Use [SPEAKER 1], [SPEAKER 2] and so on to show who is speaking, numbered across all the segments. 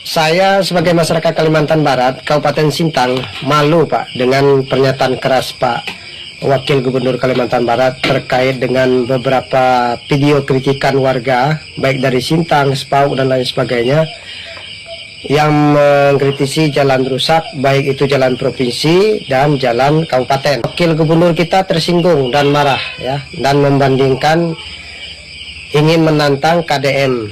[SPEAKER 1] Saya sebagai masyarakat Kalimantan Barat, Kabupaten Sintang, malu Pak dengan pernyataan keras Pak Wakil Gubernur Kalimantan Barat terkait dengan beberapa video kritikan warga, baik dari Sintang, Sepauk, dan lain sebagainya, yang mengkritisi jalan rusak, baik itu jalan provinsi dan jalan kabupaten. Wakil Gubernur kita tersinggung dan marah, ya, dan membandingkan ingin menantang KDM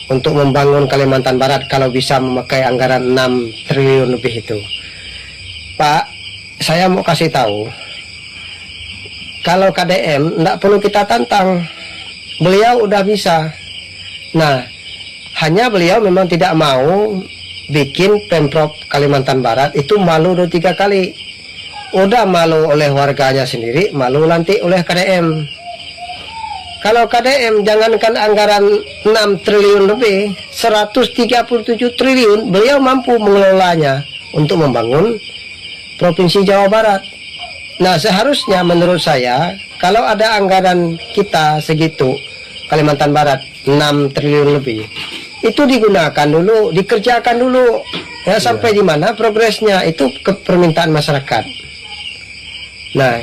[SPEAKER 1] untuk membangun Kalimantan Barat kalau bisa memakai anggaran 6 triliun lebih itu. Pak, saya mau kasih tahu, kalau KDM tidak perlu kita tantang, beliau udah bisa. Nah, hanya beliau memang tidak mau bikin Pemprov Kalimantan Barat itu malu 2-3 kali. Udah malu oleh warganya sendiri, malu nanti oleh KDM. Kalau KDM jangankan anggaran 6 triliun lebih, 137 triliun beliau mampu mengelolanya untuk membangun Provinsi Jawa Barat. Nah, seharusnya menurut saya kalau ada anggaran kita segitu, Kalimantan Barat 6 triliun lebih, itu digunakan dulu, dikerjakan dulu ya, sampai di mana progresnya, itu ke permintaan masyarakat. Nah,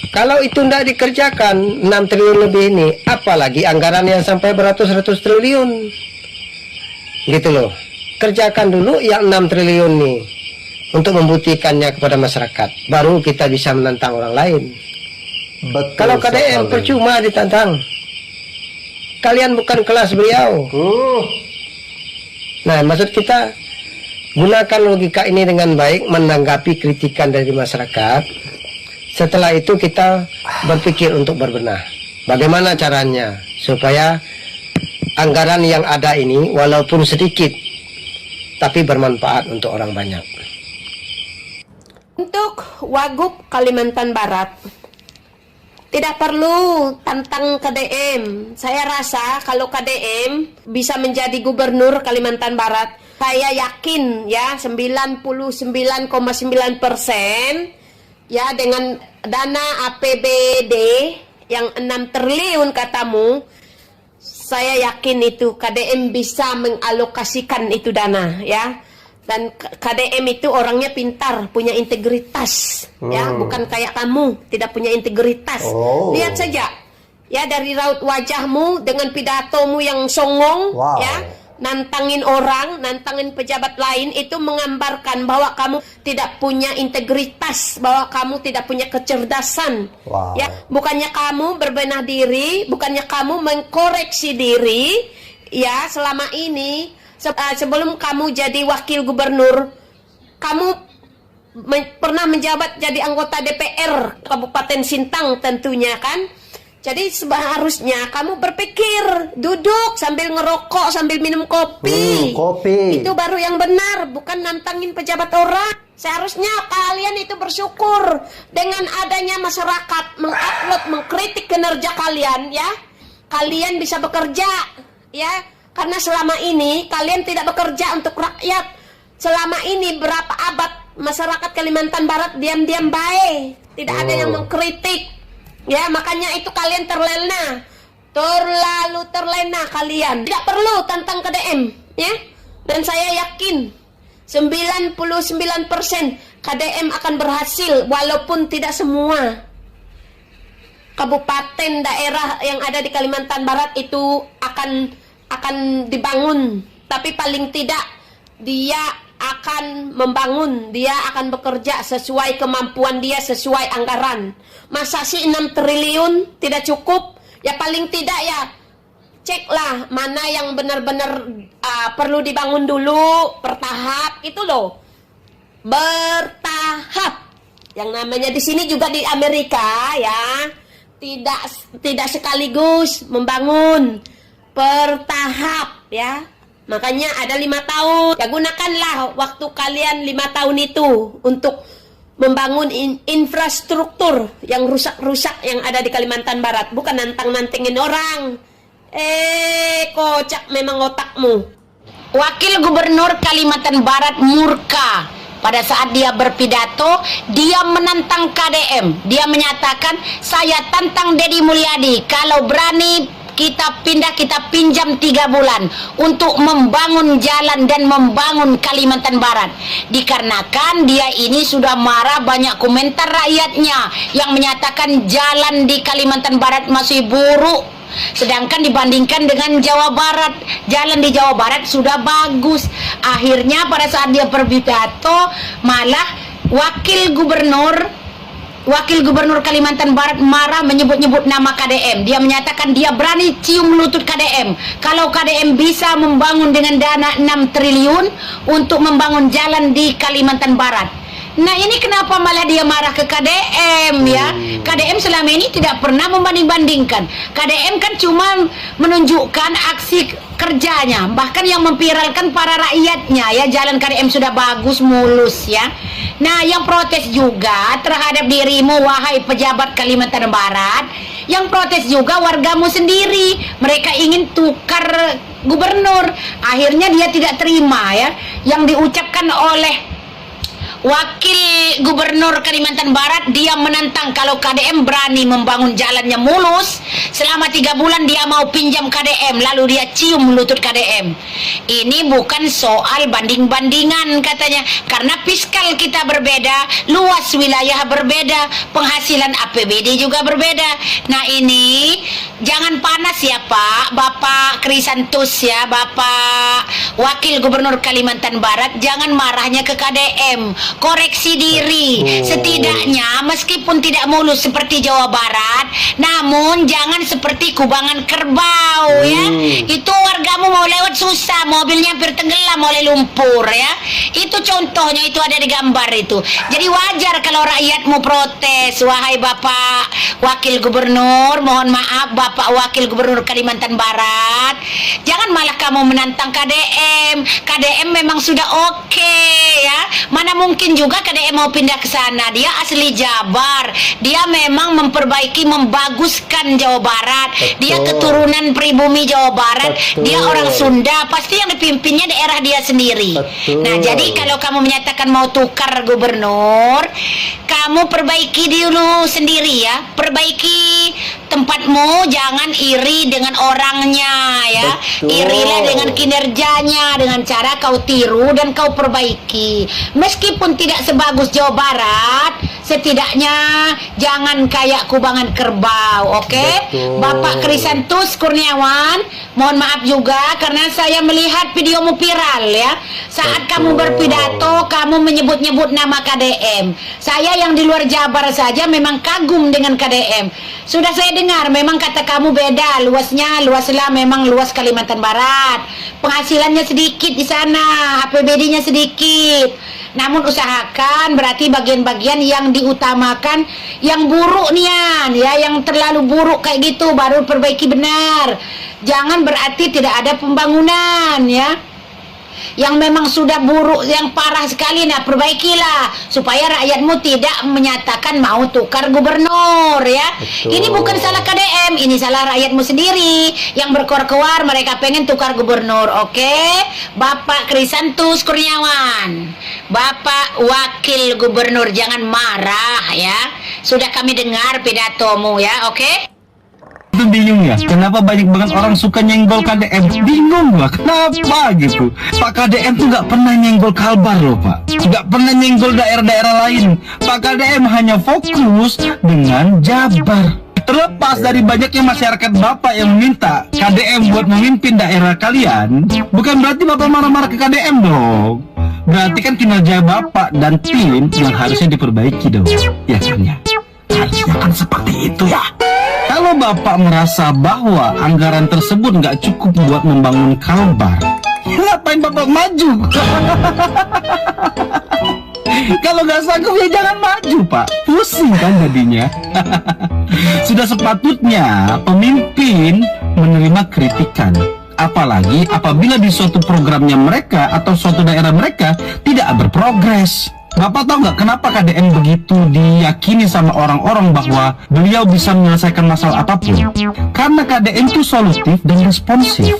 [SPEAKER 1] kalau itu tidak dikerjakan 6 triliun lebih ini, apalagi anggaran yang sampai beratus-ratus triliun. Gitu loh. Kerjakan dulu yang 6 triliun nih untuk membuktikannya kepada masyarakat. Baru kita bisa menantang orang lain.
[SPEAKER 2] Betul,
[SPEAKER 1] kalau KDM sekali. Percuma ditantang. Kalian bukan kelas beliau. Nah, maksud kita gunakan logika ini dengan baik, menanggapi kritikan dari masyarakat. Setelah itu kita berpikir untuk berbenah. Bagaimana caranya supaya anggaran yang ada ini walaupun sedikit tapi bermanfaat untuk orang banyak.
[SPEAKER 3] Untuk Wagub Kalimantan Barat, tidak perlu tantang KDM. Saya rasa kalau KDM bisa menjadi gubernur Kalimantan Barat, saya yakin ya 99,9% ya, dengan dana APBD yang 6 triliun katamu, saya yakin itu KDM bisa mengalokasikan itu dana ya. Dan KDM itu orangnya pintar, punya integritas ya, bukan kayak kamu tidak punya integritas. Lihat saja ya, dari raut wajahmu dengan pidatomu yang songong ya, nantangin orang, nantangin pejabat lain, itu menggambarkan bahwa kamu tidak punya integritas, bahwa kamu tidak punya kecerdasan. Ya, bukannya kamu berbenah diri, bukannya kamu mengkoreksi diri ya selama ini. Sebelum kamu jadi wakil gubernur, kamu pernah menjabat jadi anggota DPR Kabupaten Sintang tentunya kan. Jadi seharusnya kamu berpikir, duduk sambil ngerokok, sambil minum kopi. Itu baru yang benar, bukan nantangin pejabat orang. Seharusnya kalian itu bersyukur dengan adanya masyarakat mengupload, mengkritik kinerja kalian ya. Kalian bisa bekerja ya. Karena selama ini kalian tidak bekerja untuk rakyat. Selama ini berapa abad masyarakat Kalimantan Barat diam-diam baik, tidak ada yang mengkritik. Ya, makanya itu kalian terlena. Terlalu terlena kalian. Tidak perlu tantang KDM, ya. Dan saya yakin 99% KDM akan berhasil, walaupun tidak semua kabupaten daerah yang ada di Kalimantan Barat itu akan dibangun, tapi paling tidak dia akan membangun, dia akan bekerja sesuai kemampuan dia, sesuai anggaran. Masa sih 6 triliun tidak cukup? Ya paling tidak ya ceklah mana yang benar-benar perlu dibangun dulu, bertahap itu loh. Bertahap. Yang namanya di sini juga di Amerika ya, tidak sekaligus membangun, bertahap ya. Makanya ada 5 tahun. Ya gunakanlah waktu kalian 5 tahun itu untuk membangun infrastruktur yang rusak-rusak yang ada di Kalimantan Barat. Bukan nantang-nantengin orang. Kocak memang otakmu.
[SPEAKER 4] Wakil Gubernur Kalimantan Barat murka pada saat dia berpidato. Dia menantang KDM. Dia menyatakan, saya tantang Deddy Mulyadi, kalau berani kita pinjam 3 bulan untuk membangun jalan dan membangun Kalimantan Barat. Dikarenakan dia ini sudah marah, banyak komentar rakyatnya yang menyatakan jalan di Kalimantan Barat masih buruk, sedangkan dibandingkan dengan Jawa Barat, jalan di Jawa Barat sudah bagus. Akhirnya pada saat dia berpidato, malah Wakil Gubernur Kalimantan Barat marah, menyebut-nyebut nama KDM. Dia menyatakan dia berani cium lutut KDM. Kalau KDM bisa membangun dengan dana 6 triliun untuk membangun jalan di Kalimantan Barat. Nah, ini kenapa malah dia marah ke KDM ya? KDM selama ini tidak pernah membanding-bandingkan. KDM kan cuma menunjukkan aksi kerjanya, bahkan yang memviralkan para rakyatnya ya, jalan KDM sudah bagus, mulus ya. Nah, yang protes juga terhadap dirimu, wahai pejabat Kalimantan Barat. Yang protes juga wargamu sendiri. Mereka ingin tukar gubernur. Akhirnya dia tidak terima ya yang diucapkan oleh Wakil Gubernur Kalimantan Barat. Dia menantang kalau KDM berani membangun jalannya mulus, selama 3 bulan dia mau pinjam KDM, lalu dia cium lutut KDM. Ini bukan soal banding-bandingan katanya, karena fiskal kita berbeda, luas wilayah berbeda, penghasilan APBD juga berbeda. Nah, ini jangan panas ya Pak, Bapak Krisantus ya, Bapak Wakil Gubernur Kalimantan Barat, jangan marahnya ke KDM. Koreksi diri. Setidaknya meskipun tidak mulus seperti Jawa Barat, namun jangan seperti kubangan kerbau ya. Itu wargamu mau lewat susah, mobilnya hampir tenggelam oleh lumpur ya. Itu contohnya, itu ada di gambar itu. Jadi wajar kalau rakyatmu protes. Wahai Bapak Wakil Gubernur, mohon maaf Bapak Wakil Gubernur Kalimantan Barat, jangan malah kamu menantang KDM. KDM memang sudah oke ya. Mana mungkin juga KDM mau pindah ke sana. Dia asli Jabar. Dia memang memperbaiki, membaguskan Jawa Barat. Dia keturunan pribumi Jawa Barat. Dia orang Sunda. Pasti yang dipimpinnya daerah dia sendiri. Nah, jadi kalau kamu menyatakan mau tukar gubernur, kamu perbaiki dulu sendiri ya. Perbaiki tempatmu, jangan iri dengan orangnya ya. Irilah dengan kinerjanya, dengan cara kau tiru dan kau perbaiki. Meskipun tidak sebagus Jawa Barat, setidaknya jangan kayak kubangan kerbau, oke? Bapak Krisantus Kurniawan, mohon maaf juga karena saya melihat videomu viral ya. Saat kamu berpidato, kamu menyebut-nyebut nama KDM. Saya yang di luar Jabar saja memang kagum dengan KDM. Sudah saya dengar, memang kata kamu beda, luaslah memang luas Kalimantan Barat. Penghasilannya sedikit di sana, APBD-nya sedikit. Namun usahakan berarti bagian-bagian yang diutamakan, yang buruk nian ya, yang terlalu buruk kayak gitu baru perbaiki benar. Jangan berarti tidak ada pembangunan ya. Yang memang sudah buruk, yang parah sekali, nah perbaikilah supaya rakyatmu tidak menyatakan mau tukar gubernur ya. Ini bukan salah KDM, ini salah rakyatmu sendiri yang berkoar-koar mereka pengen tukar gubernur, oke? Bapak Krisantus Kurniawan, Bapak Wakil Gubernur, jangan marah ya. Sudah kami dengar pidatomu ya, oke?
[SPEAKER 2] Itu bingung ya, kenapa banyak banget orang suka nyenggol KDM? Bingung gua, kenapa gitu? Pak KDM tuh gak pernah nyenggol Kalbar loh Pak, gak pernah nyenggol daerah-daerah lain. Pak KDM hanya fokus dengan Jabar. Terlepas dari banyaknya masyarakat Bapak yang meminta KDM buat memimpin daerah kalian, bukan berarti Bapak marah-marah ke KDM dong. Berarti kan kinerja Bapak dan tim yang harusnya diperbaiki dong, ya kan ya? Harusnya kan seperti itu ya. Kalau Bapak merasa bahwa anggaran tersebut nggak cukup buat membangun Kalbar, ngapain Bapak maju? Kalau nggak sanggup ya jangan maju Pak, pusing kan jadinya. Sudah sepatutnya pemimpin menerima kritikan, apalagi apabila di suatu programnya mereka atau suatu daerah mereka tidak berprogres. Bapak tahu nggak kenapa KDM begitu diyakini sama orang-orang bahwa beliau bisa menyelesaikan masalah apapun? Karena KDM itu solutif dan responsif.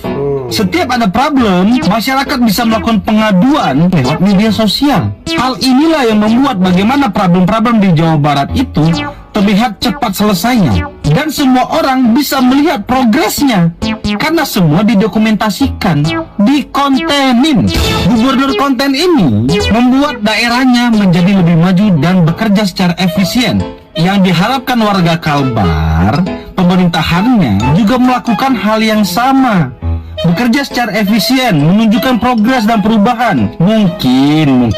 [SPEAKER 2] Setiap ada problem, masyarakat bisa melakukan pengaduan lewat media sosial. Hal inilah yang membuat bagaimana problem-problem di Jawa Barat itu terlihat cepat selesainya. dan semua orang bisa melihat progresnya karena semua didokumentasikan, dikontenin. Gubernur konten ini membuat daerahnya menjadi lebih maju dan bekerja secara efisien. Yang diharapkan warga Kalbar, pemerintahannya juga melakukan hal yang sama, bekerja secara efisien, menunjukkan progres dan perubahan. Mungkin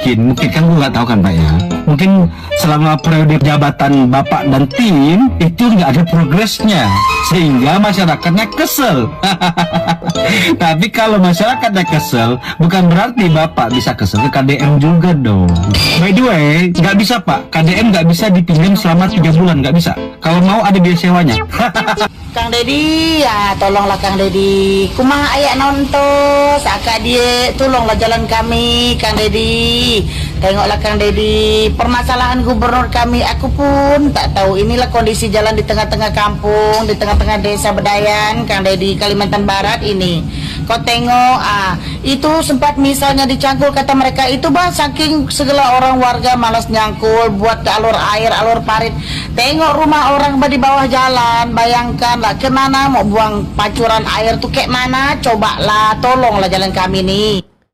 [SPEAKER 2] kan gue nggak tahu kan Pak ya. Mungkin selama periode jabatan Bapak dan tim itu nggak ada progresnya, sehingga masyarakatnya kesel. Tapi kalau masyarakatnya kesel, bukan berarti Bapak bisa kesel ke KDM juga dong. By the way, nggak bisa Pak, KDM nggak bisa dipinjam selama 3 bulan, nggak bisa. Kalau mau ada biaya sewanya.
[SPEAKER 4] Kang Dedi, ya tolonglah Kang Dedi. Kumaha aya nonton, akak dia tolonglah jalan kami, Kang Dedi. Tengoklah Kang Dedi, permasalahan gubernur kami, aku pun tak tahu. Inilah kondisi jalan di tengah-tengah kampung, di tengah-tengah desa Bedayan, Kang Dedi, Kalimantan Barat ini. Kau tengok, itu sempat misalnya dicangkul, kata mereka itu bah, saking segala orang warga malas nyangkul, buat alur air, alur parit. Tengok rumah orang di bawah jalan, bayangkan lah, kemana mau buang pancuran air tuh kayak mana, cobalah, tolonglah jalan kami nih.